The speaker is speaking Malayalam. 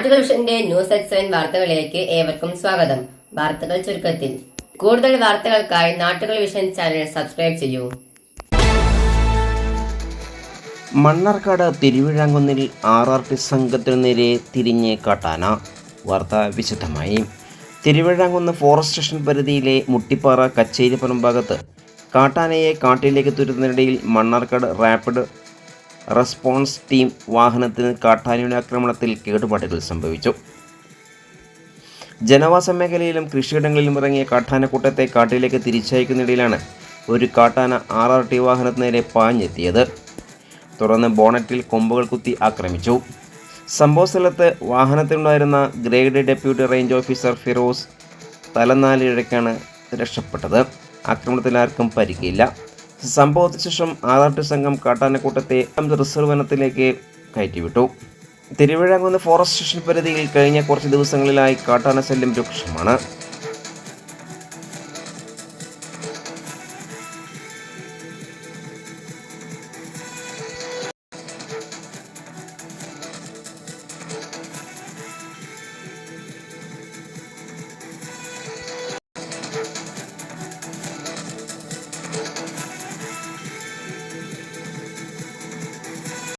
നാട്ടുകൾ വിഷന്റെ ന്യൂസ് അറ്റ് 7 വാർത്തകളിലേക്ക് ഏവർക്കും സ്വാഗതം. വാർത്തകൾ ചുരുക്കത്തിൽ. കൂടുതൽ വാർത്തകൾക്കായി നാട്ടുകൾ വിഷൻ ചാനൽ സബ്സ്ക്രൈബ് ചെയ്യൂ. മണ്ണാർക്കാട് തിരുവിഴാങ്കുന്നിൽ RRT സംഘത്തിനു നേരെ തിരിഞ്ഞ് കാട്ടാന. വാർത്ത വിശദമായി. തിരുവിഴാങ്കുന്ന് ഫോറസ്റ്റ് സ്റ്റേഷൻ പരിധിയിലെ മുട്ടിപ്പാറ കച്ചേരിപ്പുറം ഭാഗത്ത് കാട്ടാനയെ കാട്ടിലേക്ക് തുരുന്നതിനിടയിൽ മണ്ണാർക്കാട് റാപ്പിഡ് റെസ്പോൺസ് ടീം വാഹനത്തിന് കാട്ടാനയുടെ ആക്രമണത്തിൽ കേടുപാടുകൾ സംഭവിച്ചു. ജനവാസ മേഖലയിലും കൃഷിയിടങ്ങളിലും ഇറങ്ങിയ കാട്ടാനക്കൂട്ടത്തെ കാട്ടിലേക്ക് തിരിച്ചയക്കുന്നതിനിടയിലാണ് ഒരു കാട്ടാന RRT വാഹനത്തിന് നേരെ പാഞ്ഞെത്തിയത്. തുടർന്ന് ബോണറ്റിൽ കൊമ്പുകൾ കുത്തി ആക്രമിച്ചു. സംഭവസ്ഥലത്ത് വാഹനത്തിലുണ്ടായിരുന്ന grade deputy range officer Firoz തലനാരിഴയ്ക്കാണ് രക്ഷപ്പെട്ടത്. ആക്രമണത്തിൽ ആർക്കും പരിക്കില്ല. സംഭവത്തിന് ശേഷം RRT സംഘം കാട്ടാനക്കൂട്ടത്തെ റിസർവ് വനത്തിലേക്ക് കയറ്റിവിട്ടു. തിരുവിഴാങ്കുന്ന് ഫോറസ്റ്റ് സ്റ്റേഷൻ പരിധിയിൽ കഴിഞ്ഞ കുറച്ച് ദിവസങ്ങളിലായി കാട്ടാന ശല്യം രൂക്ഷമാണ്.